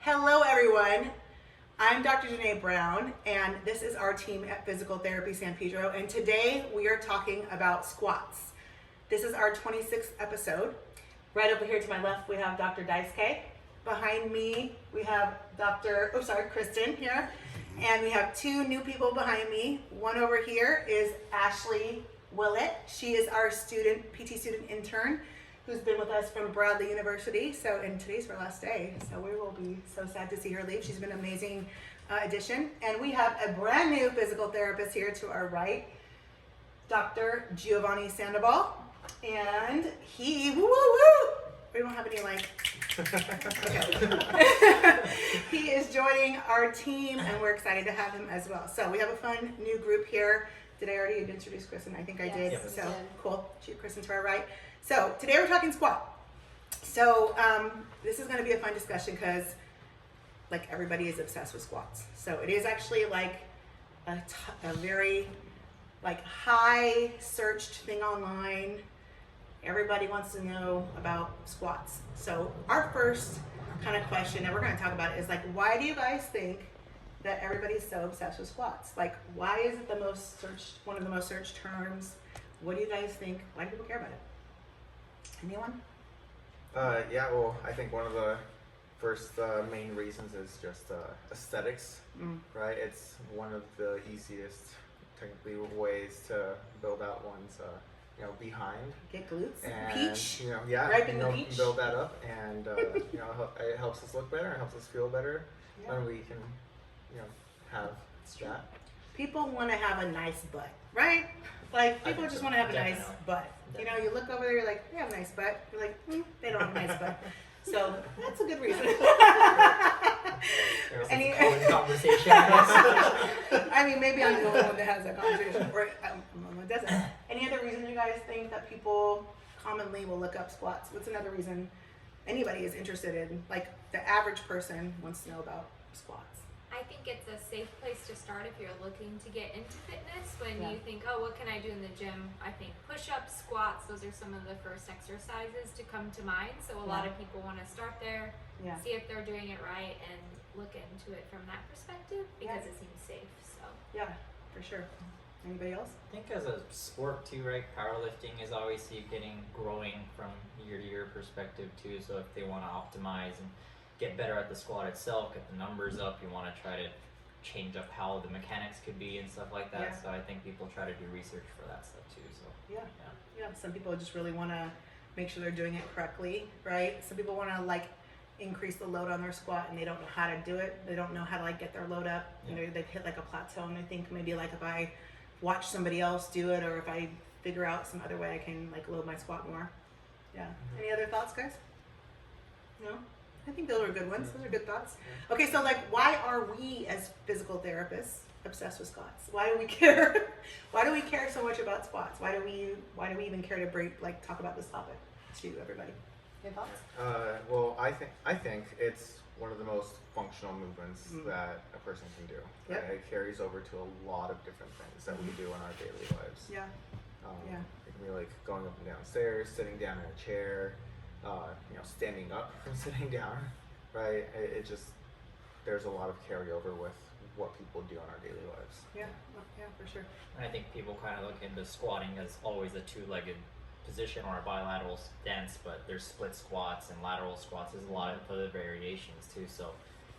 Hello, everyone. I'm Dr. Janae Brown, and this is our team at Physical Therapy San Pedro, and today we are talking about squats. This is our 26th episode. Right over here to my left, we have Dr. Daisuke. Behind me, we have Kristen here, and we have two new people behind me. One over here is Ashley Willett. She is our PT student intern, who's been with us from Bradley University. And today's her last day, so we will be so sad to see her leave. She's been an amazing addition. And we have a brand new physical therapist here to our right, Dr. Giovanni Sandoval. And he, we don't have any he is joining our team, and we're excited to have him as well. So we have a fun new group here. Did I already introduce Kristen? I think I did. Yes, so cool. Kristen to our right. So today we're talking squat. So this is going to be a fun discussion because everybody is obsessed with squats. So it is actually a very high searched thing online. Everybody wants to know about squats. So our first kind of question that we're going to talk about is why do you guys think that everybody's so obsessed with squats? Why is it one of the most searched terms? What do you guys think? Why do people care about it? Anyone? I think one of the first main reasons is just aesthetics, right? It's one of the easiest, technically, ways to build out one's, behind. Get glutes, and, peach, ripen the peach. Build that up, and it helps us look better. It helps us feel better when we can, have that. People want to have a nice butt, right? People just want to have a nice butt. Definitely. You look over there, you're like, they have a nice butt. You're like, they don't have a nice butt. So that's a good reason. Any conversation, I guess. I mean, maybe I'm the only one that has that conversation, or I'm the only one that doesn't. Any other reason you guys think that people commonly will look up squats? What's another reason anybody is interested in? The average person wants to know about squats. I think it's a safe place to start if you're looking to get into fitness. When you think, oh, what can I do in the gym? I think push-ups, squats, those are some of the first exercises to come to mind. So a lot of people want to start there, see if they're doing it right, and look into it from that perspective because it seems safe. So yeah, for sure. Anybody else? I think as a sport too, right? Powerlifting is always growing from year to year perspective too. So if they want to optimize and get better at the squat itself, get the numbers up, you want to try to change up how the mechanics could be and stuff like that. So I think people try to do research for that stuff too. So yeah. Some people just really want to make sure they're doing it correctly, right? Some people want to increase the load on their squat and they don't know how to do it. They don't know how to get their load up. They've hit a plateau, and I think maybe if I watch somebody else do it, or if I figure out some other way I can load my squat more. Any other thoughts, guys? No? I think those are good ones. Those are good thoughts. Okay, so why are we as physical therapists obsessed with squats? Why do we care? Why do we care so much about squats? Why do we even care to talk about this topic to everybody? Any thoughts? Well, I think it's one of the most functional movements that a person can do. Yep. Right? It carries over to a lot of different things that we do in our daily lives. Yeah. It can be going up and down stairs, sitting down in a chair, standing up from sitting down, right? It just, there's a lot of carryover with what people do in our daily lives. Yeah, for sure. And I think people kind of look into squatting as always a two-legged position or a bilateral stance, but there's split squats and lateral squats. There's a lot of other variations too. So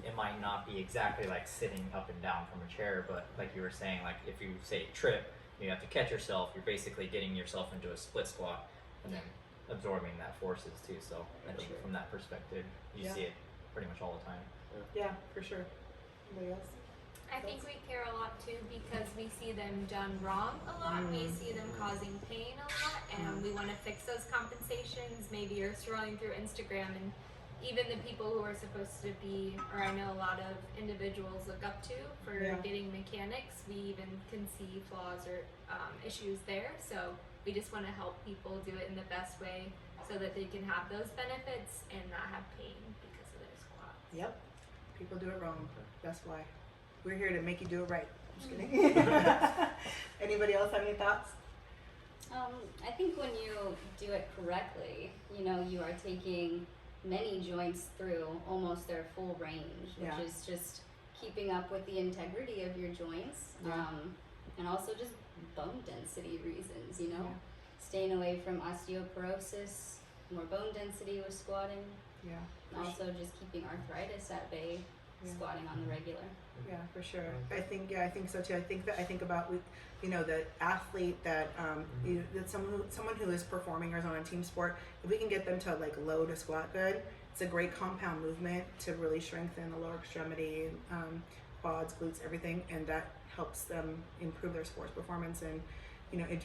it might not be exactly like sitting up and down from a chair, but like you were saying, if you say trip, you have to catch yourself. You're basically getting yourself into a split squat and then absorbing that forces too. So I think from that perspective, you see it pretty much all the time. Yeah, for sure. Anybody else? I think we care a lot too because we see them done wrong a lot. We see them causing pain a lot, and we want to fix those compensations. Maybe you're scrolling through Instagram, and even the people who are supposed to be, or I know a lot of individuals look up to for getting mechanics, we even can see flaws or issues there. So we just want to help people do it in the best way so that they can have those benefits and not have pain because of their squats. Yep. People do it wrong. That's why. We're here to make you do it right. Just kidding. Anybody else have any thoughts? I think when you do it correctly, you are taking many joints through almost their full range, which Yeah. is just keeping up with the integrity of your joints, Yeah. and also just bone density reasons, you know, Yeah. staying away from osteoporosis, more bone density with squatting, Yeah. and also just keeping arthritis at bay, Yeah. squatting on the regular. Yeah, for sure. I think so too. I think about the athlete that that someone who is performing or is on a team sport. If we can get them to like load a squat good, it's a great compound movement to really strengthen the lower extremity, quads, glutes, everything, and that helps them improve their sports performance and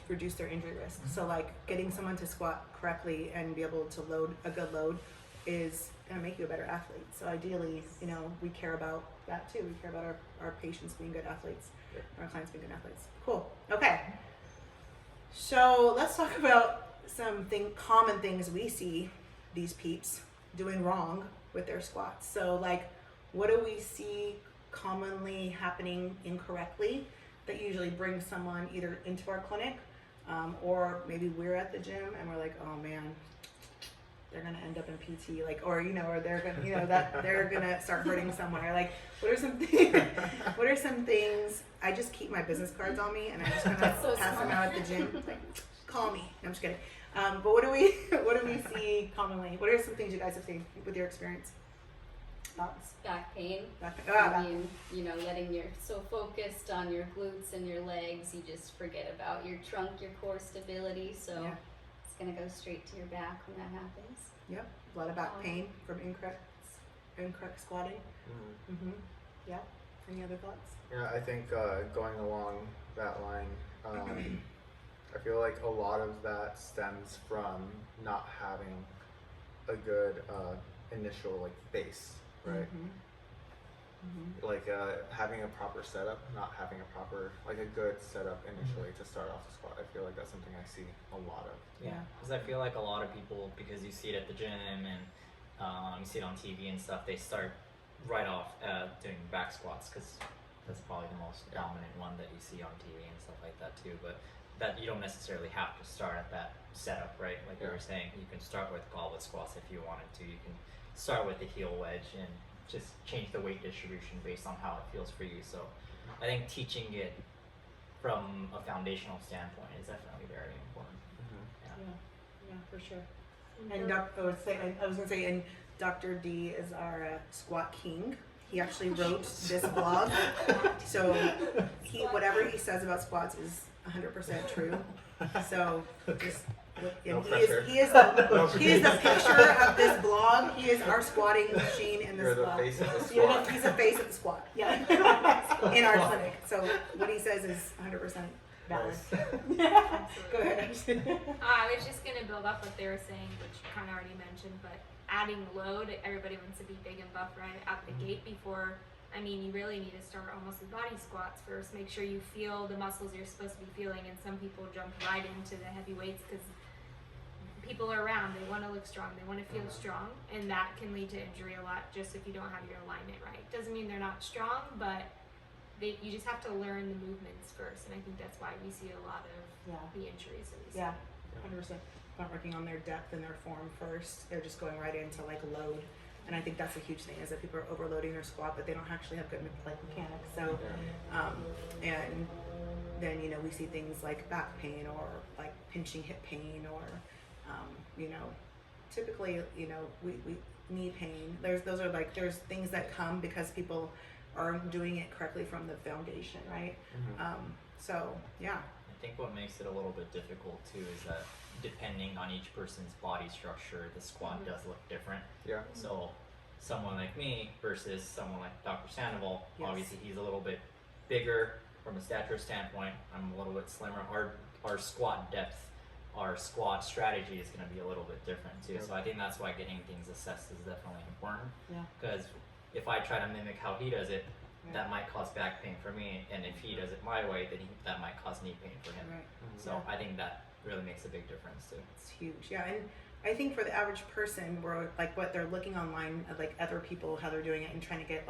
reduce their injury risk. So like getting someone to squat correctly and be able to load a good load is going to make you a better athlete. So ideally, we care about that too. We care about our patients being good athletes, our clients being good athletes. Cool. Okay. So let's talk about some common things we see these peeps doing wrong with their squats. So like, what do we see commonly happening incorrectly that usually brings someone either into our clinic or maybe we're at the gym and we're like, oh man, they're gonna end up in PT, or they're gonna, that they're gonna start hurting somewhere. Like, what are some things? I just keep my business cards on me, and I just kind of So pass them smart. out at the gym. Like, call me. No, I'm just kidding. But what do we see commonly? What are some things you guys have seen with your experience? Thoughts? Back pain. Back. Letting you're so focused on your glutes and your legs, you just forget about your trunk, your core stability. So Yeah. it's gonna go straight to your back when that happens. Yep. A lot of back pain from incorrect squatting. Mm-hmm. Yeah. Any other thoughts? Yeah, I think going along that line, I feel like a lot of that stems from not having a good initial base, right? Mm-hmm. Like having a proper setup, not having a proper a good setup initially to start off the squat. I feel like that's something I see a lot of. Yeah. Because I feel like a lot of people, because you see it at the gym and you see it on TV and stuff, they start right off doing back squats because that's probably the most dominant one that you see on TV and stuff like that too. But that you don't necessarily have to start at that setup, right? Like you were saying, you can start with goblet squats if you wanted to. You can start with the heel wedge and just change the weight distribution based on how it feels for you. So I think teaching it from a foundational standpoint is definitely very important. Yeah, for sure. And I was gonna say, and Dr. D is our squat king. He actually wrote this blog, so whatever he says about squats is 100% true. So just No he pressure. is the picture of this blog. He is our squatting machine in this You're the blog. face of the You're squat. he's the face of the squat. Yeah, in our clinic. So what he says is 100% valid. Go ahead. I was just gonna build off what they were saying, which you kind of already mentioned, but adding load, everybody wants to be big and buff right out the gate before. I mean, you really need to start almost with body squats first. Make sure you feel the muscles you're supposed to be feeling, and some people jump right into the heavy weights because people are around, they want to look strong, they want to feel strong, and that can lead to injury a lot just if you don't have your alignment right. Doesn't mean they're not strong, but you just have to learn the movements first, and I think that's why we see a lot of the injuries that we see. Yeah, 100%. Not working on their depth and their form first. They're just going right into load. And I think that's a huge thing, is that people are overloading their squat, but they don't actually have good mechanics. So, and then we see things like back pain or pinching hip pain or typically we knee pain. There's things that come because people aren't doing it correctly from the foundation, right? So yeah. I think what makes it a little bit difficult too is that depending on each person's body structure, the squat does look different. Yeah. So someone like me versus someone like Dr. Sandoval, obviously he's a little bit bigger from a stature standpoint. I'm a little bit slimmer. Our squat depth, our squat strategy is going to be a little bit different too. So I think that's why getting things assessed is definitely important. Yeah. Because if I try to mimic how he does it, that might cause back pain for me, and if he does it my way, then that might cause knee pain for him. Right. So I think that really makes a big difference too. It's huge, yeah. And I think for the average person, where what they're looking online at other people, how they're doing it, and trying to get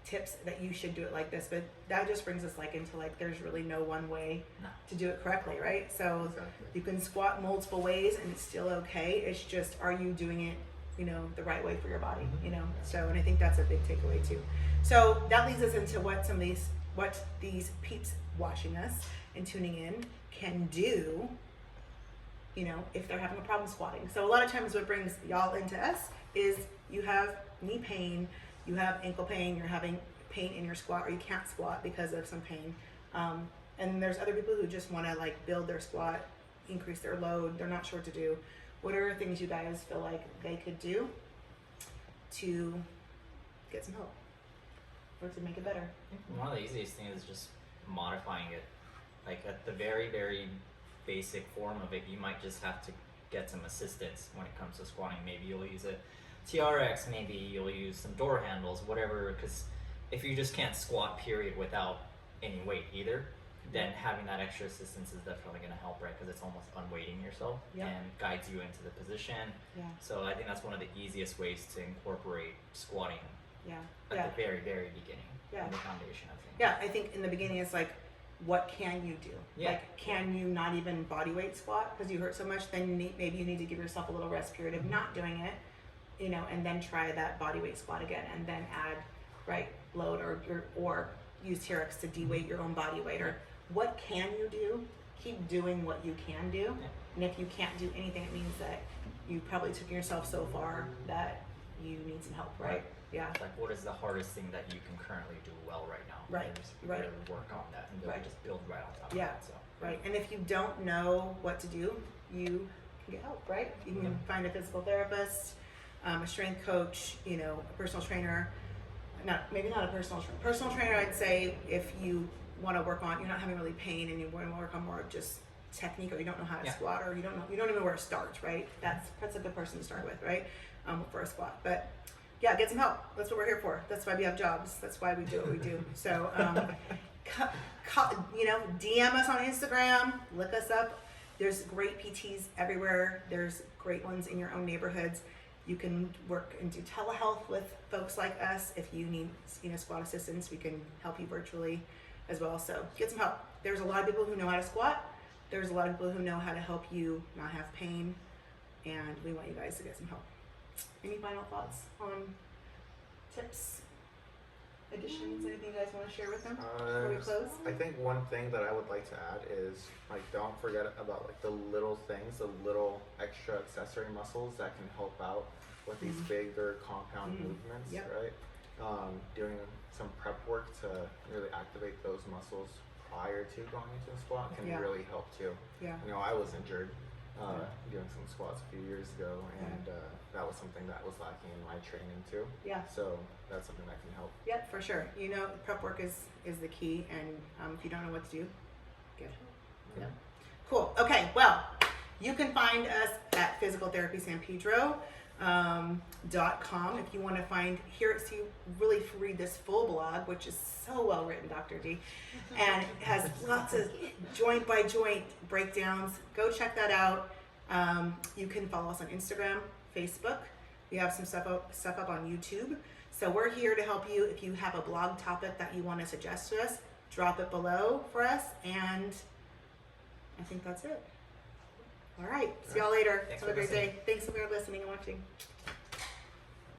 tips that you should do it like this, but that just brings us into there's really no one way to do it correctly, right? So Exactly. you can squat multiple ways and it's still okay. It's just, are you doing it the right way for your body, So, and I think that's a big takeaway too. So that leads us into what these peeps watching us and tuning in can do, if they're having a problem squatting. So a lot of times what brings y'all into us is you have knee pain, you have ankle pain, you're having pain in your squat, or you can't squat because of some pain. And there's other people who just want to like build their squat, increase their load. They're not sure what to do. What are things you guys feel like they could do to get some help or to make it better? One of the easiest things is just modifying it. Like at the very, very basic form of it, you might just have to get some assistance when it comes to squatting. Maybe you'll use a TRX, maybe you'll use some door handles, whatever, because if you just can't squat period without any weight either, then having that extra assistance is definitely going to help, right? Because it's almost unweighting yourself and guides you into the position. Yeah. So I think that's one of the easiest ways to incorporate squatting at the very, very beginning, the foundation of things. Yeah, I think in the beginning it's like, what can you do? Yeah. Like, can you not even body weight squat because you hurt so much? Then maybe you need to give yourself a little rest period of not doing it, and then try that body weight squat again, and then add load or use TRX to de-weight your own body weight. Or what can you do? Keep doing what you can do. Yeah. And if you can't do anything, it means that you probably took yourself so far that you need some help, right? Yeah. Like, what is the hardest thing that you can currently do well right now? Right, And just right. really work on that and really just build right on top of Yeah. that. So. Right, and if you don't know what to do, you can get help, right? You can find a physical therapist, a strength coach, a personal trainer. Maybe not a personal trainer. I'd say if you want to work on, you're not having really pain and you want to work on more of just technique, or you don't know how to squat, or you don't even know where to start, right? That's a good person to start with, right? For a squat, but yeah, get some help. That's what we're here for. That's why we have jobs. That's why we do what we do. So, DM us on Instagram, look us up. There's great PTs everywhere. There's great ones in your own neighborhoods. You can work and do telehealth with folks like us. If you need, squat assistance, we can help you virtually as well. So get some help. There's a lot of people who know how to squat. There's a lot of people who know how to help you not have pain, and we want you guys to get some help. Any final thoughts on tips, additions, anything you guys want to share with them before we close? I think one thing that I would like to add is don't forget about the little things, the little extra accessory muscles that can help out with these bigger compound movements, right? Doing some prep work to really activate those muscles prior to going into a squat can really help too. Yeah. I was injured doing some squats a few years ago, and that was something that was lacking in my training too. Yeah. So that's something that can help. Yep, for sure. Prep work is the key, and if you don't know what to do, get help. Yeah. Cool. Okay. Well, you can find us at physicaltherapysanpedro.com if you want to really read this full blog, which is so well written, Dr. D, and it has lots of joint by joint breakdowns. Go check that out. You can follow us on Instagram, Facebook. We have some stuff up on YouTube. So we're here to help you. If you have a blog topic that you want to suggest to us, drop it below for us, and I think that's it. All right. See y'all later. Thanks Have a for great listening. day. Thanks for listening and watching.